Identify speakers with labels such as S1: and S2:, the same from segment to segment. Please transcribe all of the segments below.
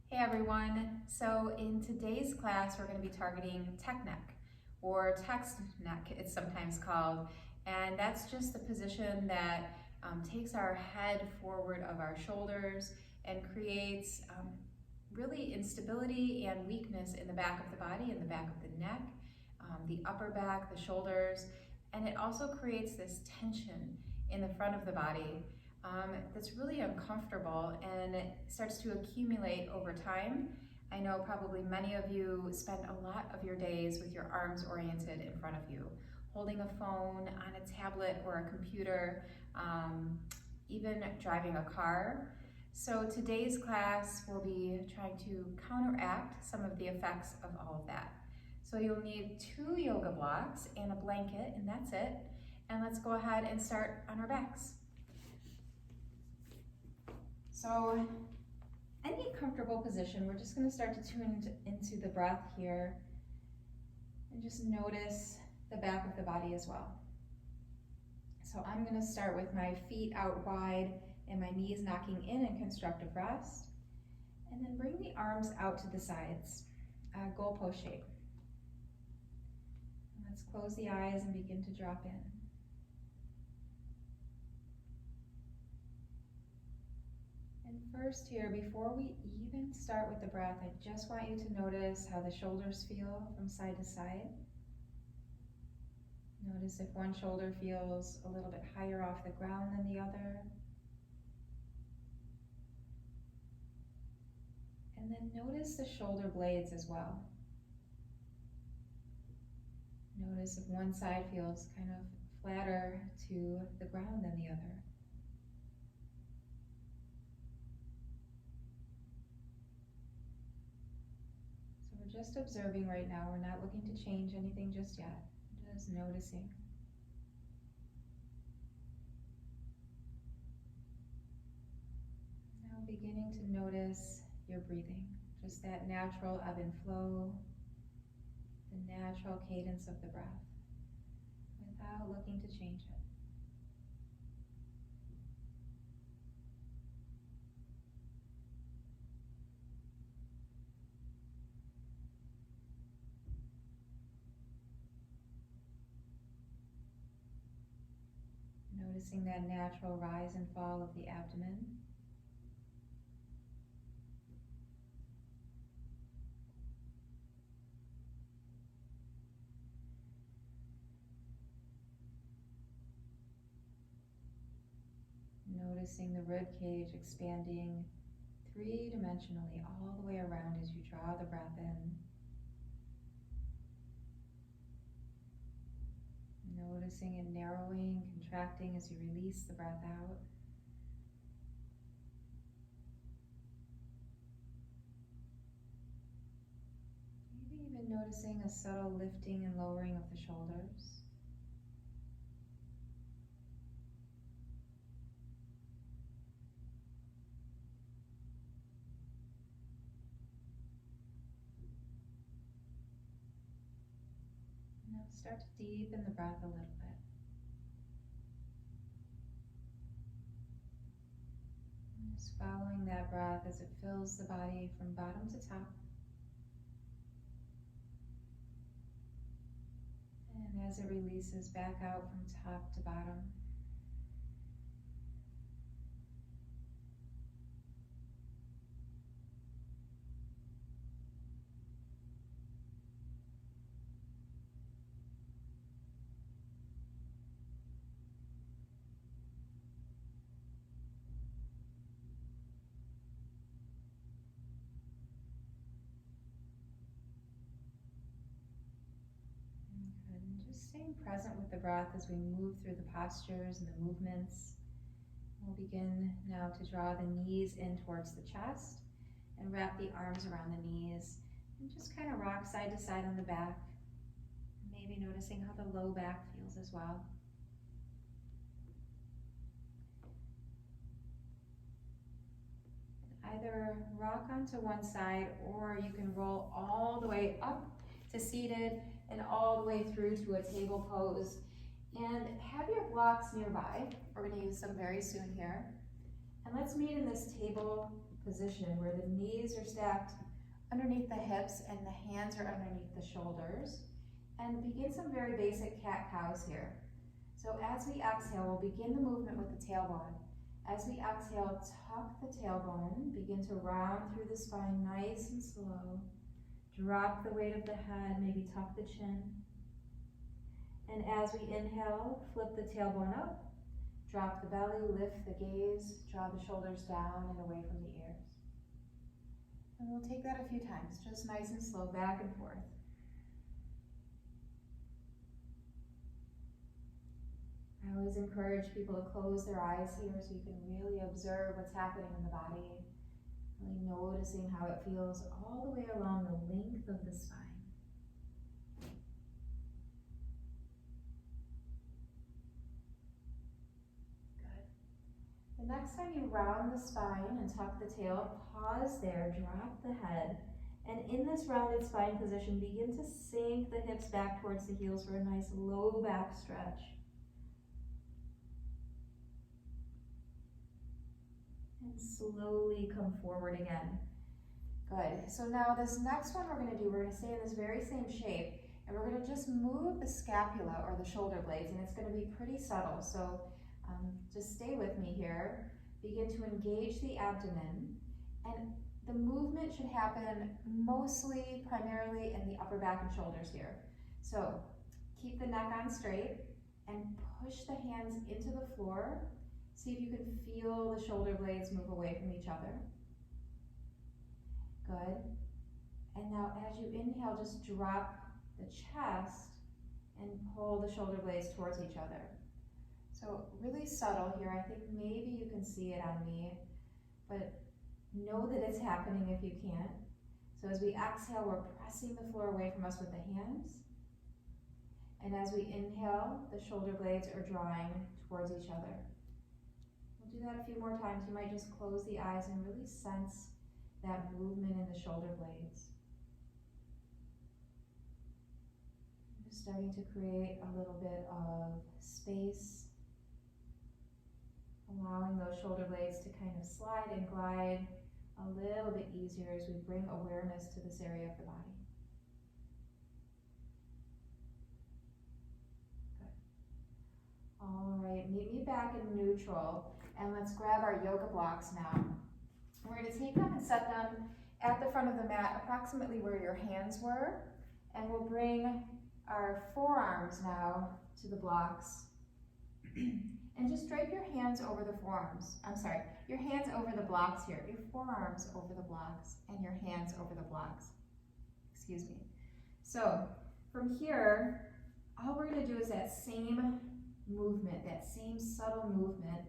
S1: Hey everyone, so in today's class we're going to be targeting tech neck, or text neck it's sometimes called, and that's just the position that takes our head forward of our shoulders and creates really instability and weakness in the back of the body, in the back of the neck, the upper back, the shoulders, and it also creates this tension in the front of the body that's really uncomfortable, and it starts to accumulate over time. I know probably many of you spend a lot of your days with your arms oriented in front of you, holding a phone, on a tablet or a computer, even driving a car. So today's class will be trying to counteract some of the effects of all of that. So you'll need 2 yoga blocks and a blanket, and that's it. And let's go ahead and start on our backs. So any comfortable position, we're just going to start to tune into the breath here and just notice the back of the body as well. So I'm going to start with my feet out wide and my knees knocking in constructive rest, and then bring the arms out to the sides, goalpost shape. Let's close the eyes and begin to drop in. And first here, before we even start with the breath, I just want you to notice how the shoulders feel from side to side. Notice if one shoulder feels a little bit higher off the ground than the other. And then notice the shoulder blades as well. Notice if one side feels kind of flatter to the ground than the other. So we're just observing right now. We're not looking to change anything just yet. Just noticing. Now beginning to notice your breathing, just that natural ebb and flow, the natural cadence of the breath, without looking to change it. Noticing that natural rise and fall of the abdomen. Noticing the rib cage expanding three-dimensionally all the way around as you draw the breath in. Noticing it narrowing, contracting as you release the breath out. Maybe even noticing a subtle lifting and lowering of the shoulders. Now start to deepen the breath a little bit. And just following that breath as it fills the body from bottom to top. And as it releases back out from top to bottom. Staying present with the breath as we move through the postures and the movements. We'll begin now to draw the knees in towards the chest and wrap the arms around the knees and just kind of rock side to side on the back. Maybe noticing how the low back feels as well. Either rock onto one side, or you can roll all the way up to seated and all the way through to a table pose. And have your blocks nearby. We're going to use them very soon here. And let's meet in this table position where the knees are stacked underneath the hips and the hands are underneath the shoulders. And begin some very basic cat-cows here. So as we exhale, we'll begin the movement with the tailbone. As we exhale, tuck the tailbone, begin to round through the spine nice and slow. Drop the weight of the head, maybe tuck the chin. And as we inhale, flip the tailbone up, drop the belly, lift the gaze, draw the shoulders down and away from the ears. And we'll take that a few times, just nice and slow, back and forth. I always encourage people to close their eyes here so you can really observe what's happening in the body, really noticing how it feels all the way along the length of the spine. The next time you round the spine and tuck the tail, pause there, drop the head, and in this rounded spine position, begin to sink the hips back towards the heels for a nice low back stretch. And slowly come forward again. Good. So now this next one we're going to do, we're going to stay in this very same shape, and we're going to just move the scapula or the shoulder blades, and it's going to be pretty subtle. So just stay with me here. Begin to engage the abdomen, and the movement should happen mostly, primarily in the upper back and shoulders here. So keep the neck on straight and push the hands into the floor. See if you can feel the shoulder blades move away from each other. Good. And now as you inhale, just drop the chest and pull the shoulder blades towards each other. So really subtle here. I think maybe you can see it on me, but know that it's happening if you can't. So as we exhale, we're pressing the floor away from us with the hands. And as we inhale, the shoulder blades are drawing towards each other. We'll do that a few more times. You might just close the eyes and really sense that movement in the shoulder blades. I'm just starting to create a little bit of space, allowing those shoulder blades to kind of slide and glide a little bit easier as we bring awareness to this area of the body. Good. All right, meet me back in neutral, and let's grab our yoga blocks now. We're going to take them and set them at the front of the mat, approximately where your hands were, and we'll bring our forearms now to the blocks. And just drape your hands over the forearms. Your hands over the blocks here. Your forearms over the blocks and your hands over the blocks. Excuse me. So from here, all we're going to do is that same movement, that same subtle movement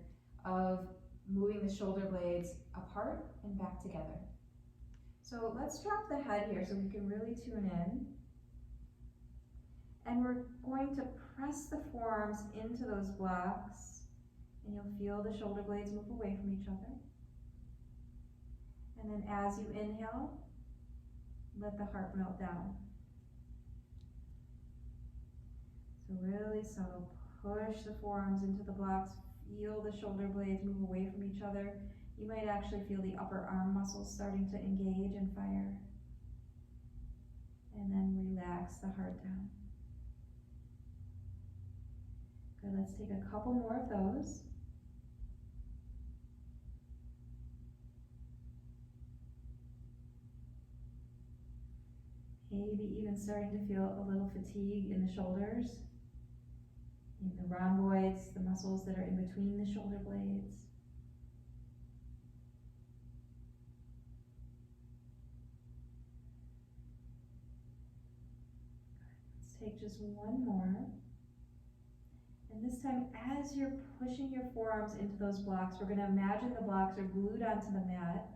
S1: of moving the shoulder blades apart and back together. So let's drop the head here so we can really tune in. And we're going to press the forearms into those blocks. And you'll feel the shoulder blades move away from each other. And then as you inhale, let the heart melt down. So really subtle, push the forearms into the blocks, feel the shoulder blades move away from each other. You might actually feel the upper arm muscles starting to engage and fire. And then relax the heart down. Good, let's take a couple more of those. Maybe even starting to feel a little fatigue in the shoulders, in the rhomboids, the muscles that are in between the shoulder blades. Let's take just one more. And this time, as you're pushing your forearms into those blocks, we're going to imagine the blocks are glued onto the mat,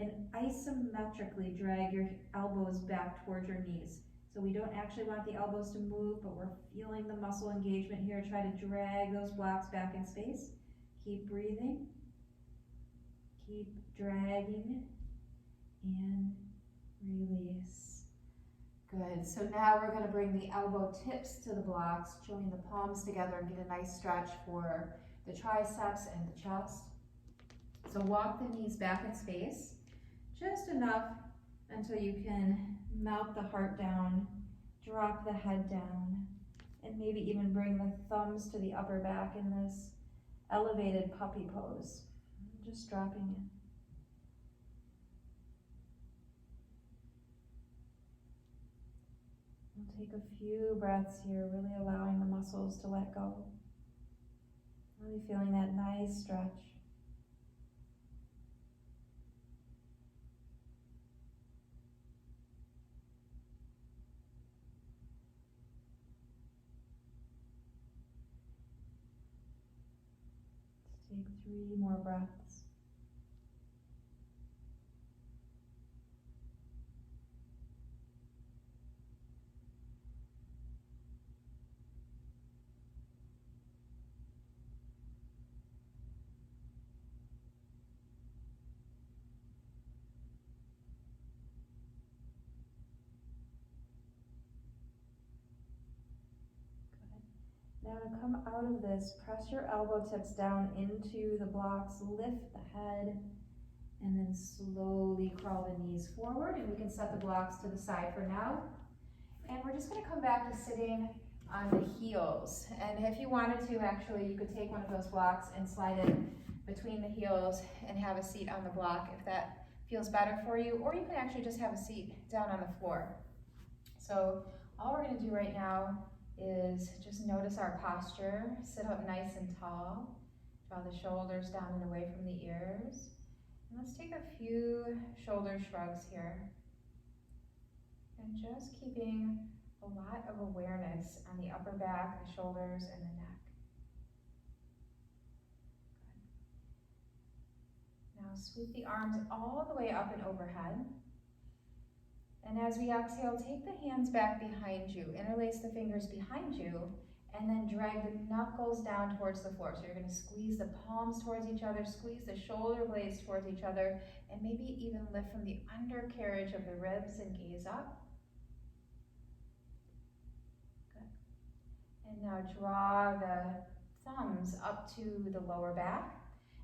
S1: and isometrically drag your elbows back towards your knees. So we don't actually want the elbows to move, but we're feeling the muscle engagement here. Try to drag those blocks back in space. Keep breathing. Keep dragging. And release. Good. So now we're going to bring the elbow tips to the blocks, join the palms together and get a nice stretch for the triceps and the chest. So walk the knees back in space. just enough until you can melt the heart down, drop the head down, and maybe even bring the thumbs to the upper back in this elevated puppy pose. Just dropping it. We'll take a few breaths here, really allowing the muscles to let go. Really feeling that nice stretch. Take 3 more breaths. Now to come out of this, press your elbow tips down into the blocks, lift the head, and then slowly crawl the knees forward, and we can set the blocks to the side for now. And we're just gonna come back to sitting on the heels. And if you wanted to, actually, you could take one of those blocks and slide it between the heels and have a seat on the block if that feels better for you, or you can actually just have a seat down on the floor. So all we're gonna do right now is just notice our posture. Sit up nice and tall. Draw the shoulders down and away from the ears. And let's take a few shoulder shrugs here. And just keeping a lot of awareness on the upper back, the shoulders, and the neck. Good. Now sweep the arms all the way up and overhead. And as we exhale, take the hands back behind you, interlace the fingers behind you, and then drag the knuckles down towards the floor. So you're going to squeeze the palms towards each other, squeeze the shoulder blades towards each other, and maybe even lift from the undercarriage of the ribs and gaze up. Good. And now draw the thumbs up to the lower back,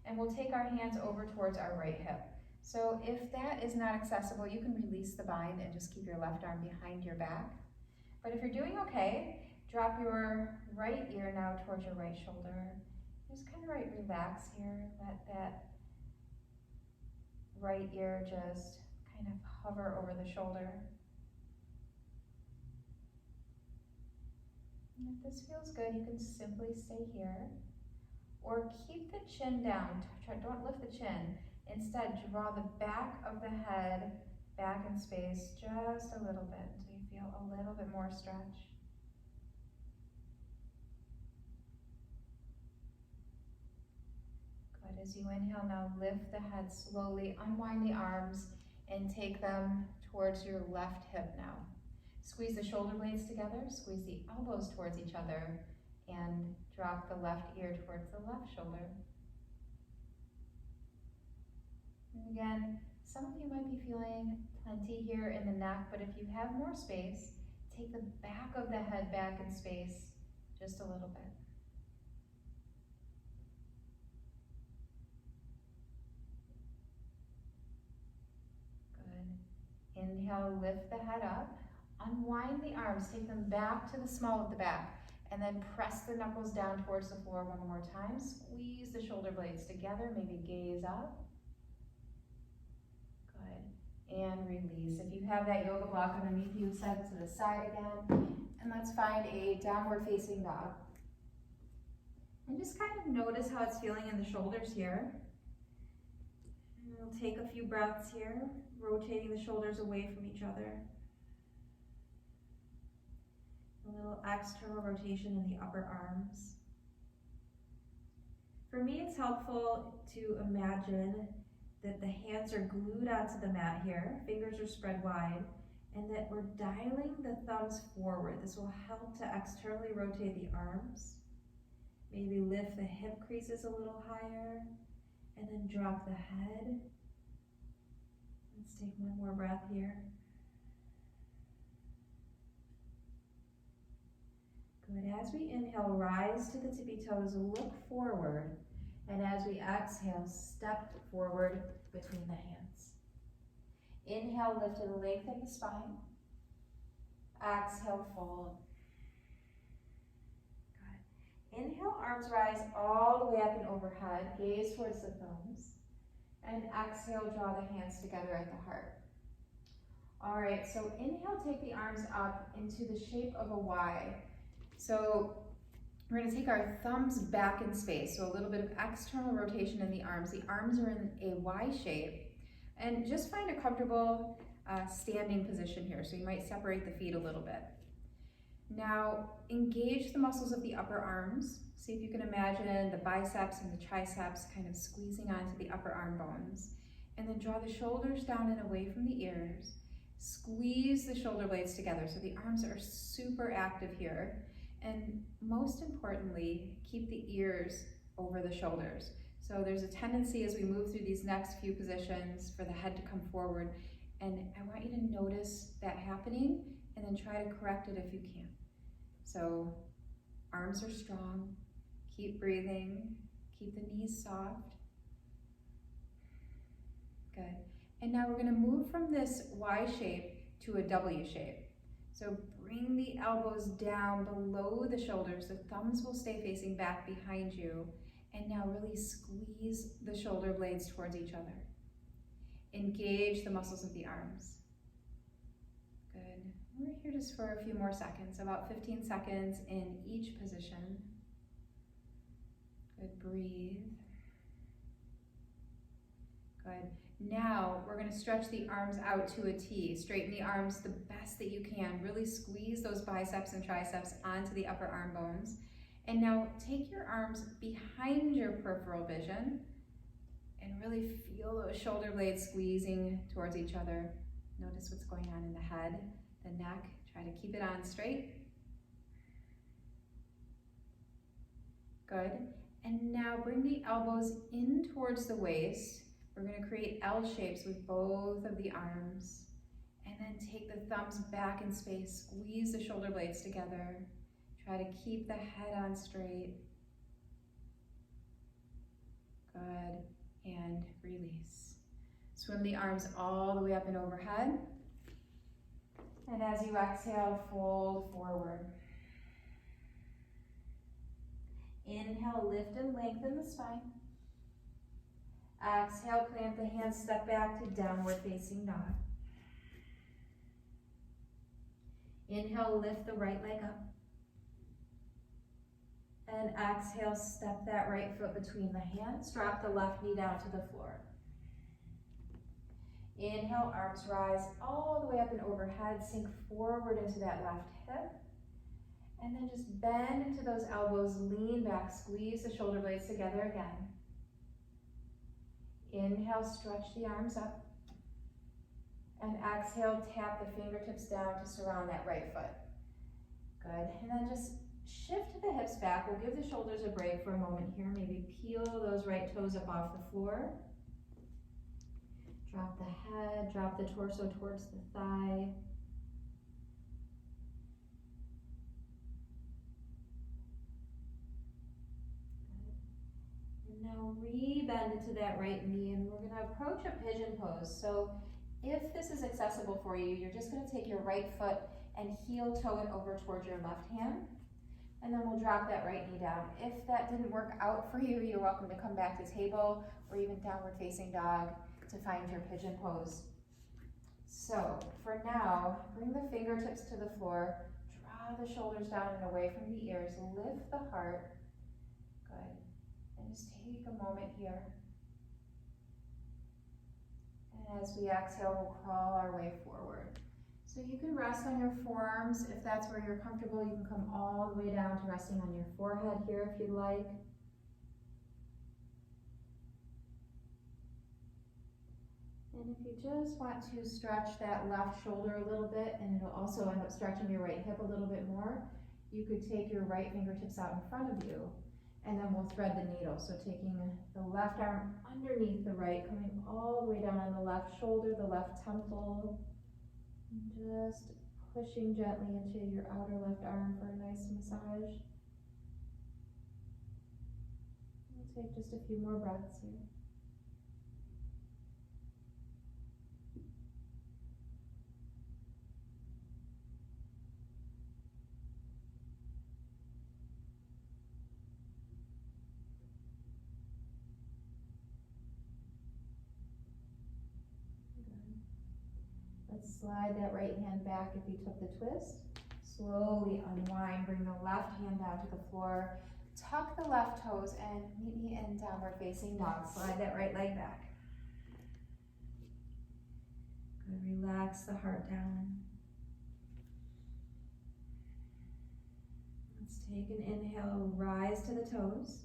S1: and we'll take our hands over towards our right hip. So if that is not accessible, you can release the bind and just keep your left arm behind your back. But if you're doing okay, drop your right ear now towards your right shoulder. Just kind of relax here. Let that right ear just kind of hover over the shoulder. And if this feels good, you can simply stay here. Or keep the chin down. Don't lift the chin. Instead, draw the back of the head back in space just a little bit until you feel a little bit more stretch. Good. As you inhale, now lift the head slowly, unwind the arms, and take them towards your left hip now. Squeeze the shoulder blades together, squeeze the elbows towards each other, and drop the left ear towards the left shoulder. And again, some of you might be feeling plenty here in the neck, but if you have more space, take the back of the head back in space just a little bit. Good. Inhale, lift the head up. Unwind the arms, take them back to the small of the back, and then press the knuckles down towards the floor one more time. Squeeze the shoulder blades together, maybe gaze up. And release. If you have that yoga block underneath you, set it to the side again. And let's find a downward facing dog. And just kind of notice how it's feeling in the shoulders here. And we'll take a few breaths here, rotating the shoulders away from each other. A little external rotation in the upper arms. For me, it's helpful to imagine that the hands are glued onto the mat here, fingers are spread wide, and that we're dialing the thumbs forward. This will help to externally rotate the arms. Maybe lift the hip creases a little higher, and then drop the head. Let's take one more breath here. Good. As we inhale, rise to the tippy toes, look forward. And as we exhale, step forward between the hands. Inhale, lift and lengthen the spine. Exhale, fold. Good. Inhale, arms rise all the way up and overhead. Gaze towards the thumbs. And exhale, draw the hands together at the heart. All right, so inhale, take the arms up into the shape of a Y. So we're going to take our thumbs back in space, so a little bit of external rotation in the arms. The arms are in a Y shape. And just find a comfortable standing position here. So you might separate the feet a little bit. Now, engage the muscles of the upper arms. See if you can imagine the biceps and the triceps kind of squeezing onto the upper arm bones. And then draw the shoulders down and away from the ears. Squeeze the shoulder blades together so the arms are super active here. And most importantly, keep the ears over the shoulders. So there's a tendency as we move through these next few positions for the head to come forward. And I want you to notice that happening and then try to correct it if you can. So arms are strong, keep breathing, keep the knees soft. Good. And now we're going to move from this Y shape to a W shape. So bring the elbows down below the shoulders. The thumbs will stay facing back behind you. And now really squeeze the shoulder blades towards each other. Engage the muscles of the arms. Good. We're here just for a few more seconds, about 15 seconds in each position. Good. Breathe. Good. Now we're going to stretch the arms out to a T. Straighten the arms the best that you can. Really squeeze those biceps and triceps onto the upper arm bones. And now take your arms behind your peripheral vision and really feel those shoulder blades squeezing towards each other. Notice what's going on in the head, the neck. Try to keep it on straight. Good. And now bring the elbows in towards the waist. We're going to create L shapes with both of the arms. And then take the thumbs back in space. Squeeze the shoulder blades together. Try to keep the head on straight. Good. And release. Swim the arms all the way up and overhead. And as you exhale, fold forward. Inhale, lift and lengthen the spine. Exhale, plant the hands, step back to downward facing dog. Inhale, lift the right leg up. And exhale, step that right foot between the hands. Drop the left knee down to the floor. Inhale, arms rise all the way up and overhead. Sink forward into that left hip. And then just bend into those elbows, lean back, squeeze the shoulder blades together again. Inhale, stretch the arms up. And exhale, tap the fingertips down to surround that right foot. Good. And then just shift the hips back. We'll give the shoulders a break for a moment here. Maybe peel those right toes up off the floor. Drop the head, drop the torso towards the thigh. Good. And now re-bend into that right knee, and we're going to approach a pigeon pose. So if this is accessible for you, you're just going to take your right foot and heel toe it over towards your left hand. And then we'll drop that right knee down. If that didn't work out for you, you're welcome to come back to table or even downward facing dog to find your pigeon pose. So for now, bring the fingertips to the floor, draw the shoulders down and away from the ears, lift the heart. Good. And just take a moment here. And as we exhale, we'll crawl our way forward. So you can rest on your forearms if that's where you're comfortable. You can come all the way down to resting on your forehead here if you'd like. And if you just want to stretch that left shoulder a little bit, and it'll also end up stretching your right hip a little bit more, you could take your right fingertips out in front of you, and then we'll thread the needle. So taking the left arm underneath the right, coming all the way down on the left shoulder, the left temple, and just pushing gently into your outer left arm for a nice massage. We'll take just a few more breaths here. slide that right hand back if you took the twist. Slowly unwind, bring the left hand down to the floor. Tuck the left toes and meet me in downward facing dog. Slide that right leg back. Good, relax the heart down. Let's take an inhale, rise to the toes.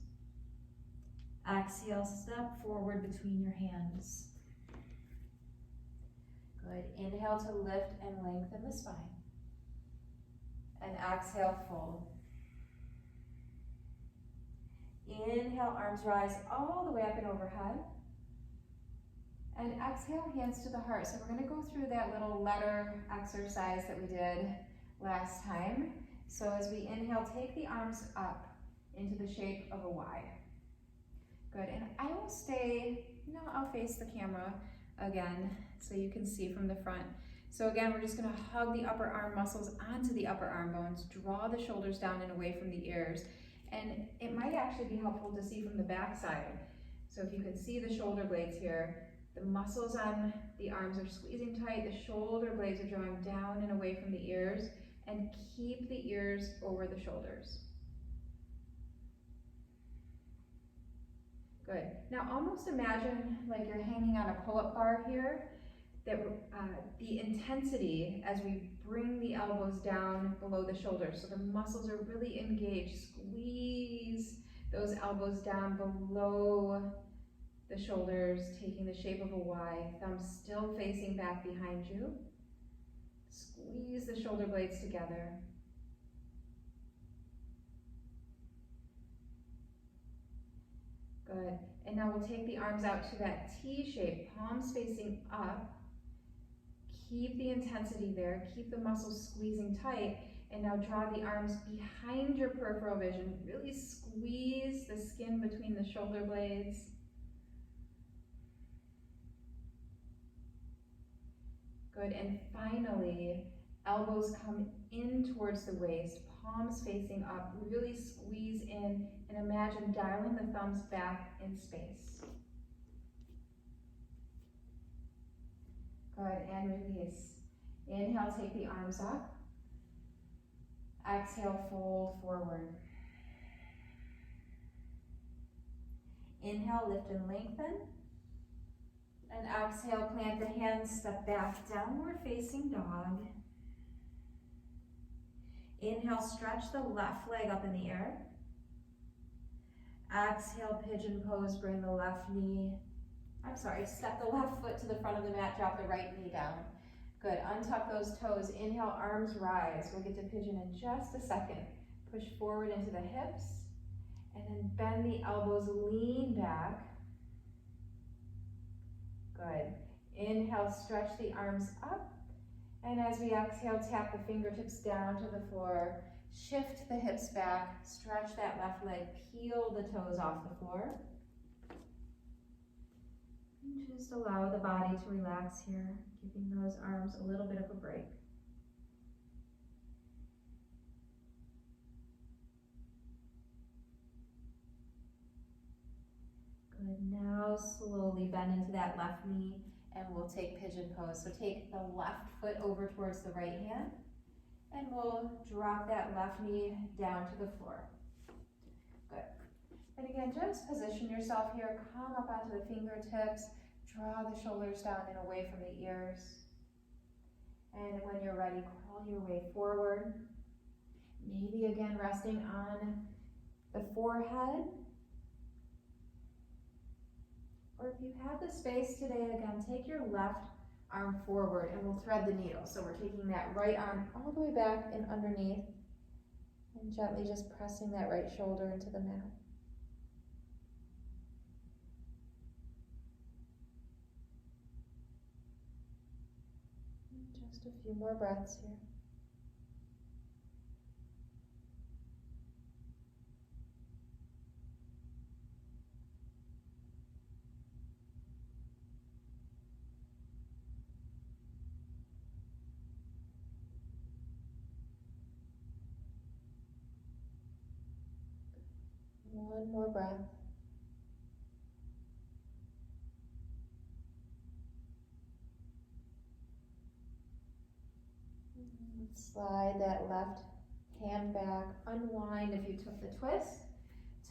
S1: Exhale, step forward between your hands. Good, inhale to lift and lengthen the spine. And exhale, fold. Inhale, arms rise all the way up and overhead. And exhale, hands to the heart. So we're going to go through that little letter exercise that we did last time. So as we inhale, take the arms up into the shape of a Y. Good, and I will stay, I'll face the camera again so you can see from the front. So again, we're just going to hug the upper arm muscles onto the upper arm bones, draw the shoulders down and away from the ears. And it might actually be helpful to see from the back side. So if you can see the shoulder blades here, the muscles on the arms are squeezing tight, the shoulder blades are drawing down and away from the ears, and keep the ears over the shoulders. Good. Now almost imagine like you're hanging on a pull-up bar here, that the intensity as we bring the elbows down below the shoulders, so the muscles are really engaged. Squeeze those elbows down below the shoulders, taking the shape of a Y, thumbs still facing back behind you. Squeeze the shoulder blades together. Good. And now we'll take the arms out to that T shape, palms facing up. Keep the intensity there, keep the muscles squeezing tight, and now draw the arms behind your peripheral vision. Really squeeze the skin between the shoulder blades. Good, and finally, elbows come in towards the waist, palms facing up, really squeeze in, and imagine dialing the thumbs back in space. Good, and release. Inhale, take the arms up. Exhale, fold forward. Inhale, lift and lengthen. And exhale, plant the hands, step back, downward facing dog. Inhale, stretch the left leg up in the air. Exhale, pigeon pose, bring the left knee. Step the left foot to the front of the mat, drop the right knee down. Good, untuck those toes. Inhale, arms rise. We'll get to pigeon in just a second. Push forward into the hips, and then bend the elbows, lean back. Good. Inhale, stretch the arms up. And as we exhale, tap the fingertips down to the floor. Shift the hips back, stretch that left leg, peel the toes off the floor. And just allow the body to relax here, giving those arms a little bit of a break. Good, now slowly bend into that left knee and we'll take pigeon pose. So take the left foot over towards the right hand and we'll drop that left knee down to the floor. Good. And again, just position yourself here, come up onto the fingertips, draw the shoulders down and away from the ears. And when you're ready, crawl your way forward. Maybe again resting on the forehead. Or if you have the space today, again, take your left arm forward and we'll thread the needle. So we're taking that right arm all the way back and underneath and gently just pressing that right shoulder into the mat. And just a few more breaths here. One more breath. Slide that left hand back, unwind if you took the twist,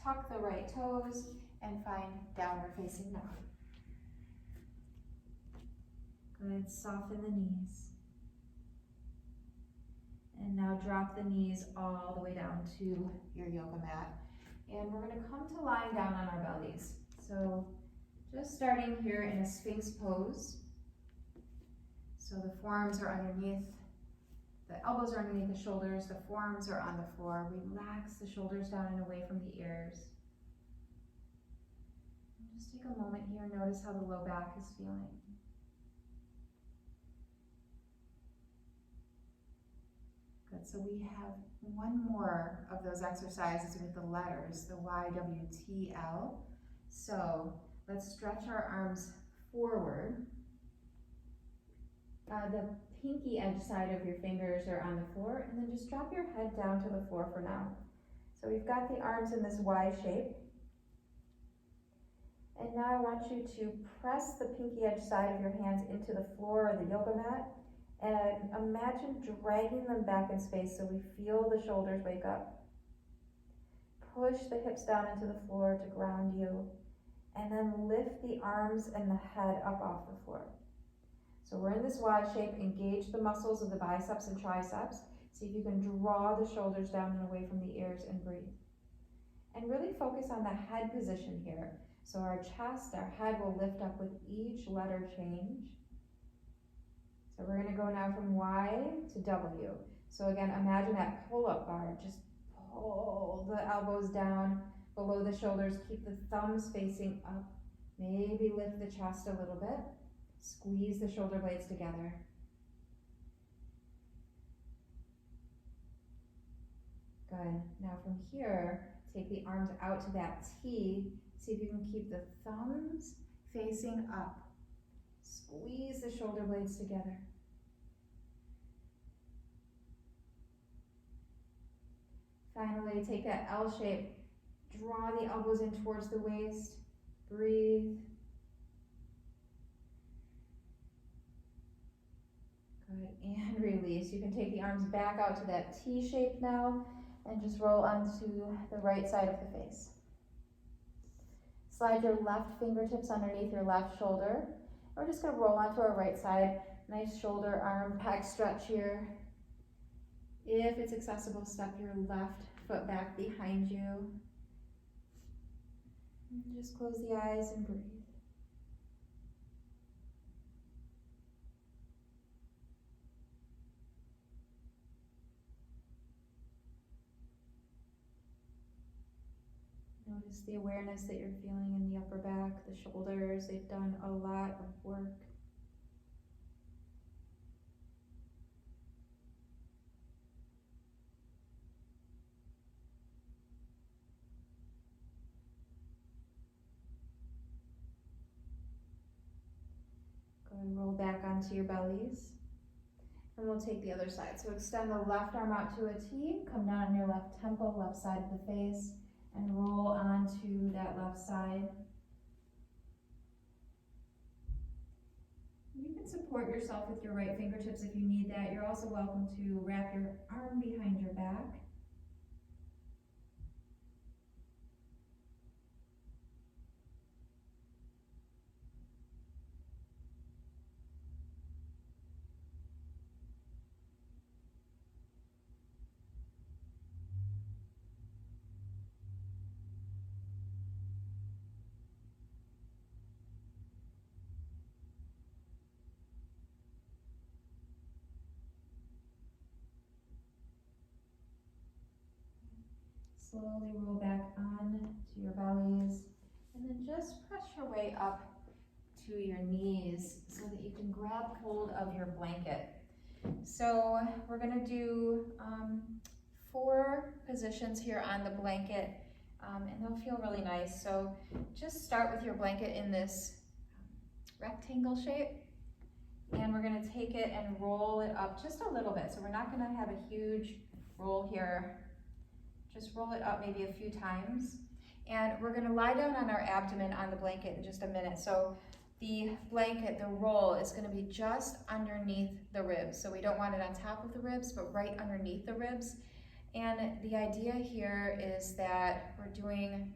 S1: tuck the right toes, and find downward facing dog. Good, soften the knees. And now drop the knees all the way down to your yoga mat. And we're gonna come to lying down on our bellies. So just starting here in a Sphinx pose. So the forearms are underneath, the elbows are underneath the shoulders, the forearms are on the floor. Relax the shoulders down and away from the ears. And just take a moment here and notice how the low back is feeling. Good, so we have one more of those exercises with the letters, the Y, W, T, L. So let's stretch our arms forward. The pinky edge side of your fingers are on the floor, and then just drop your head down to the floor for now. So we've got the arms in this Y shape. And now I want you to press the pinky edge side of your hands into the floor or the yoga mat, and imagine dragging them back in space so we feel the shoulders wake up. Push the hips down into the floor to ground you, and then lift the arms and the head up off the floor. So we're in this Y shape. Engage the muscles of the biceps and triceps. See if you can draw the shoulders down and away from the ears and breathe. And really focus on the head position here. So our chest, our head will lift up with each letter change. So we're going to go now from Y to W. So again, imagine that pull-up bar. Just pull the elbows down below the shoulders. Keep the thumbs facing up. Maybe lift the chest a little bit. Squeeze the shoulder blades together. Good. Now from here, take the arms out to that T. See if you can keep the thumbs facing up. Squeeze the shoulder blades together. Finally, take that L shape. Draw the elbows in towards the waist. Breathe. Good, and release. You can take the arms back out to that T shape now and just roll onto the right side of the face. Slide your left fingertips underneath your left shoulder. We're just going to roll onto our right side. Nice shoulder, arm, pec stretch here. If it's accessible, step your left foot back behind you. And just close the eyes and breathe. Notice the awareness that you're feeling in the upper back, the shoulders. They've done a lot of work. Go and roll back onto your bellies. And we'll take the other side. So extend the left arm out to a T, come down on your left temple, left side of the face, and roll onto that left side. You can support yourself with your right fingertips if you need that. You're also welcome to wrap your arm behind your back. Slowly roll back on to your bellies, and then just press your way up to your knees so that you can grab hold of your blanket. So we're going to do 4 positions here on the blanket, and they'll feel really nice. So just start with your blanket in this rectangle shape, and we're going to take it and roll it up just a little bit. So we're not going to have a huge roll here. Just roll it up maybe a few times. And we're going to lie down on our abdomen on the blanket in just a minute. So the blanket, the roll, is going to be just underneath the ribs. So we don't want it on top of the ribs, but right underneath the ribs. And the idea here is that we're doing,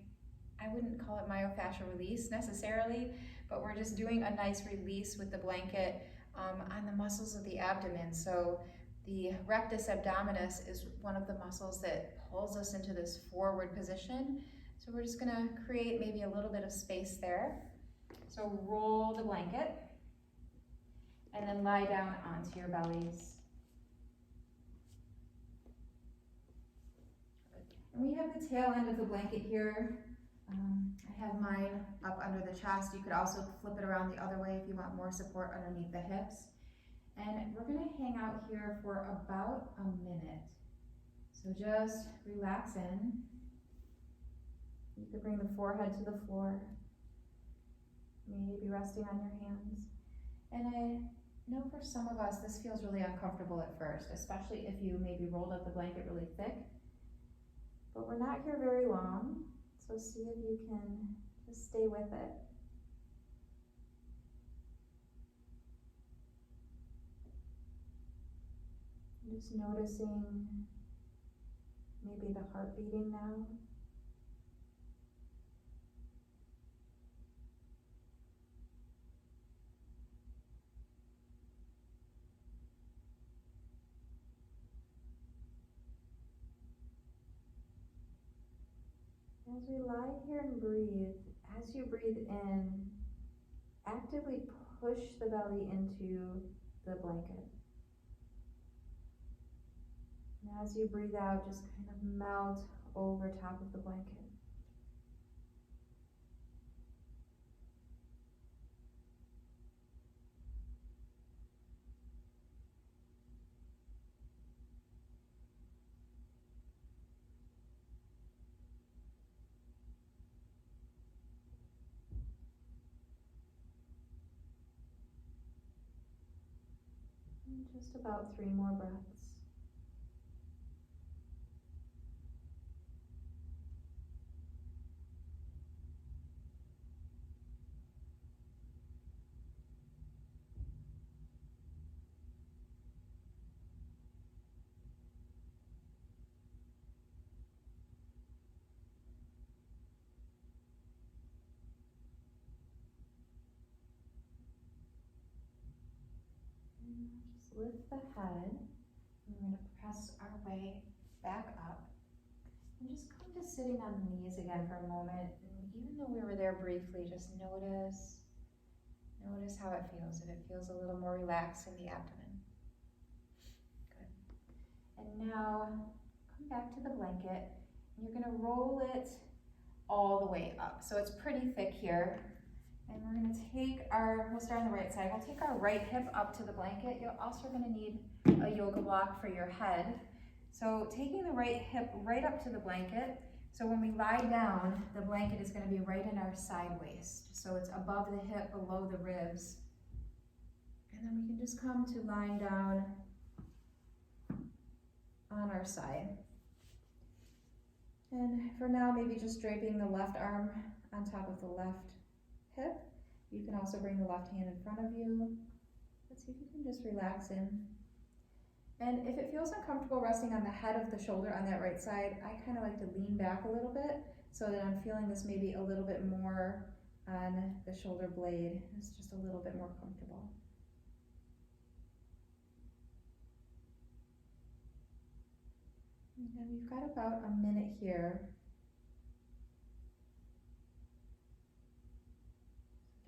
S1: I wouldn't call it myofascial release necessarily, but we're just doing a nice release with the blanket on the muscles of the abdomen. So the rectus abdominis is one of the muscles that pulls us into this forward position. So we're just gonna create maybe a little bit of space there. So roll the blanket and then lie down onto your bellies. And we have the tail end of the blanket here. I have mine up under the chest. You could also flip it around the other way if you want more support underneath the hips. And we're gonna hang out here for about a minute. So just relax in. You could bring the forehead to the floor. Maybe resting on your hands. And I know for some of us this feels really uncomfortable at first, especially if you maybe rolled up the blanket really thick. But we're not here very long, so see if you can just stay with it. Just noticing maybe the heart beating now. As we lie here and breathe, as you breathe in, actively push the belly into the blanket. And as you breathe out, just kind of melt over top of the blanket. And just about 3 more breaths. Just lift the head. We're going to press our way back up. And just come to sitting on the knees again for a moment. And even though we were there briefly, just notice how it feels. If it feels a little more relaxed in the abdomen. Good. And now come back to the blanket. And you're going to roll it all the way up. So it's pretty thick here. And we're going to take we'll start on the right side. We'll take our right hip up to the blanket. You're also going to need a yoga block for your head. So taking the right hip right up to the blanket. So when we lie down, the blanket is going to be right in our side waist. So it's above the hip, below the ribs. And then we can just come to lying down on our side. And for now, maybe just draping the left arm on top of the left hip. You can also bring the left hand in front of you. Let's see if you can just relax in. And if it feels uncomfortable resting on the head of the shoulder on that right side, I kind of like to lean back a little bit so that I'm feeling this maybe a little bit more on the shoulder blade. It's just a little bit more comfortable. And we've got about a minute here.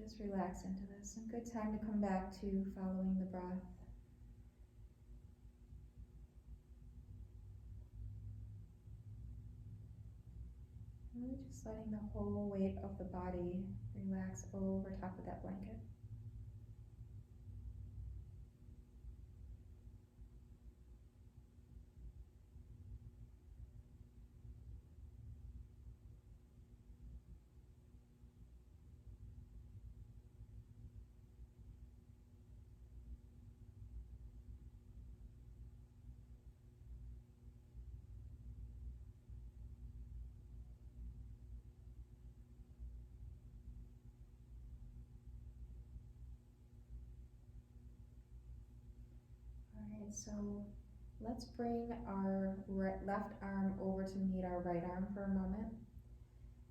S1: Just relax into this. A good time to come back to following the breath. Really just letting the whole weight of the body relax over top of that blanket. so let's bring our left arm over to meet our right arm for a moment.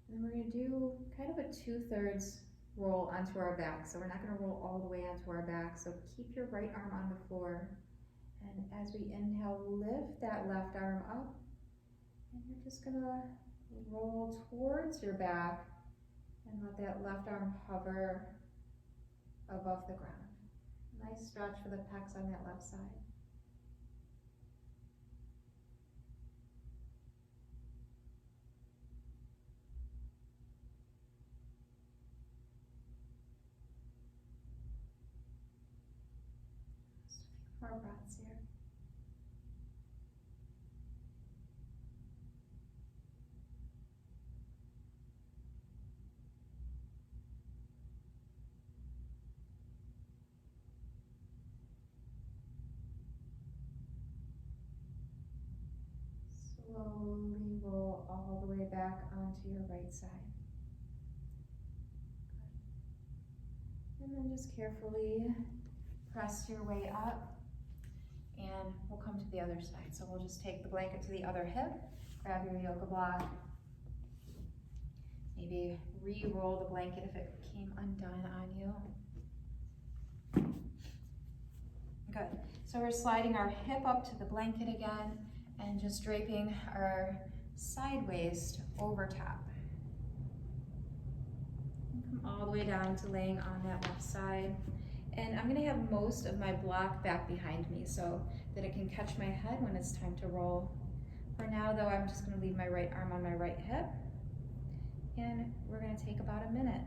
S1: And then we're going to do kind of a 2/3 roll onto our back. So we're not going to roll all the way onto our back. So keep your right arm on the floor. And as we inhale, lift that left arm up. And you're just going to roll towards your back and let that left arm hover above the ground. Nice stretch for the pecs on that left side. Just a few more breaths here. Slowly roll all the way back onto your right side. Good. And then just carefully press your way up, and we'll come to the other side. So we'll just take the blanket to the other hip, grab your yoga block, maybe re-roll the blanket if it came undone on you. Good. So we're sliding our hip up to the blanket again, and just draping our side waist over top. Come all the way down to laying on that left side. And I'm gonna have most of my block back behind me so that it can catch my head when it's time to roll. For now though, I'm just gonna leave my right arm on my right hip, and we're gonna take about a minute.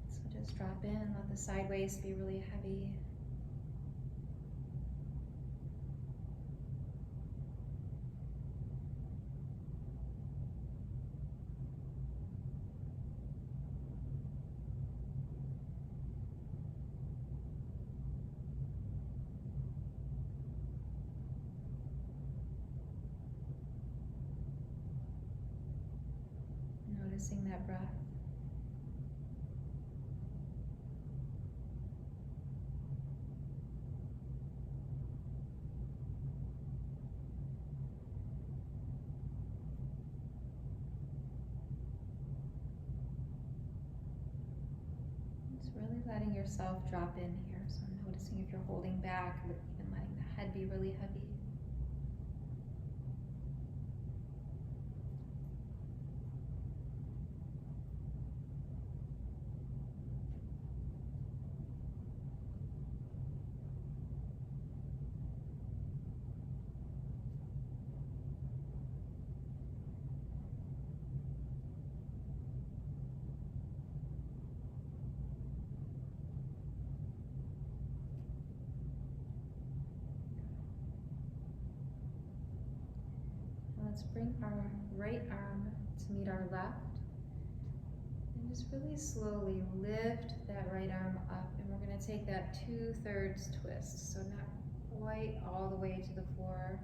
S1: So just drop in, let the side waist be really heavy. Noticing that breath. Just really letting yourself drop in here. So noticing if you're holding back, even letting the head be really heavy. Let's bring our right arm to meet our left, and just really slowly lift that right arm up, and we're going to take that 2/3 twist, so not quite all the way to the floor.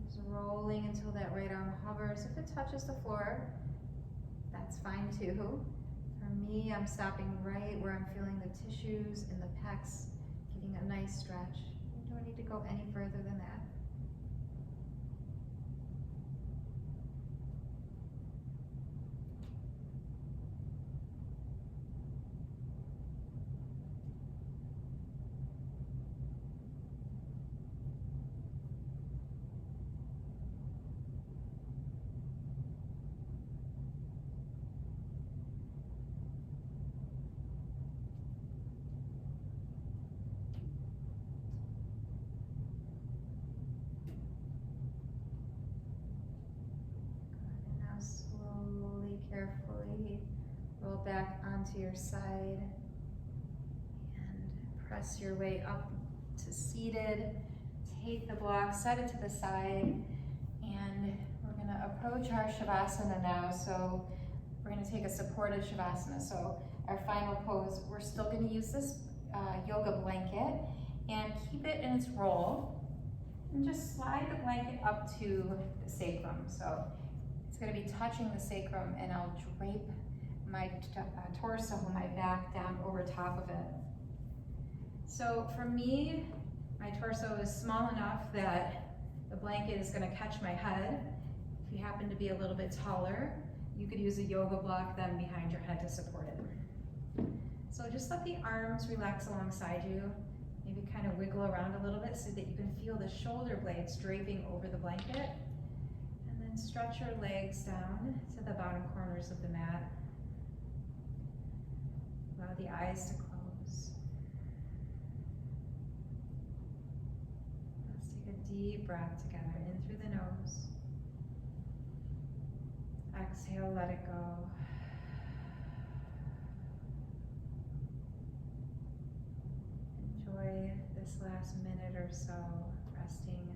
S1: Just rolling until that right arm hovers. If it touches the floor, that's fine too. For me, I'm stopping right where I'm feeling the tissues and the pecs, getting a nice stretch. You don't need to go any further than that. Carefully roll back onto your side and press your way up to seated. Take the block, set it to the side, and we're going to approach our Shavasana now. So we're going to take a supported Shavasana. So our final pose, we're still going to use this yoga blanket and keep it in its roll, and just slide the blanket up to the sacrum. So it's going to be touching the sacrum, and I'll drape my torso, my back down over top of it. So for me, my torso is small enough that the blanket is going to catch my head. If you happen to be a little bit taller, you could use a yoga block then behind your head to support it. So just let the arms relax alongside you. Maybe kind of wiggle around a little bit so that you can feel the shoulder blades draping over the blanket. And then stretch your legs down to the bottom corners of the mat. Allow the eyes to close. Let's take a deep breath together in through the nose. Exhale, let it go. Enjoy this last minute or so resting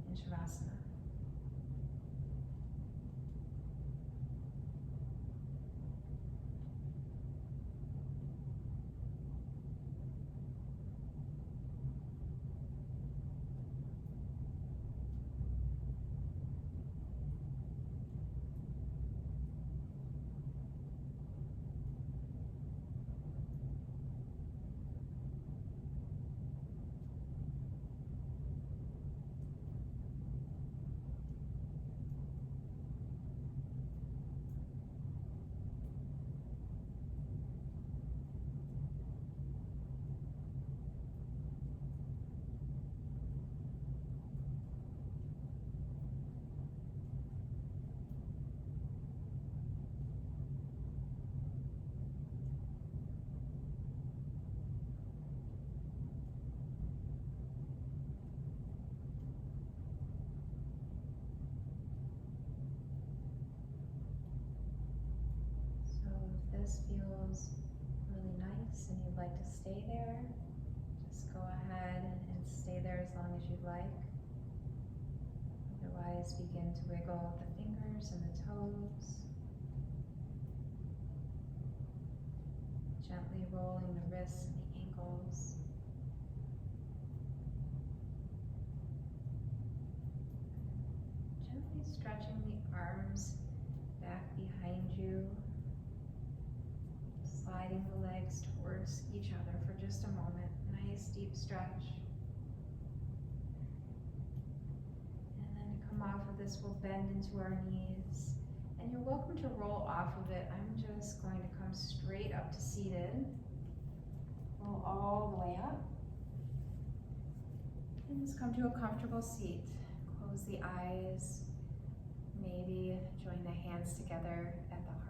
S1: in Shavasana. This feels really nice and you'd like to stay there, just go ahead and stay there as long as you'd like. Otherwise, begin to wiggle the fingers and the toes, gently rolling the wrists and the ankles. Gently stretching the arms back behind you. Sliding the legs towards each other for just a moment. Nice deep stretch. And then to come off of this, we'll bend into our knees. And you're welcome to roll off of it. I'm just going to come straight up to seated. Roll all the way up. And just come to a comfortable seat. Close the eyes. Maybe join the hands together at the heart.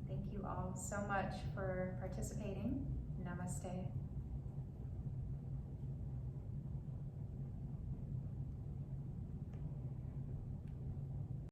S1: Thank you all so much for participating. Namaste.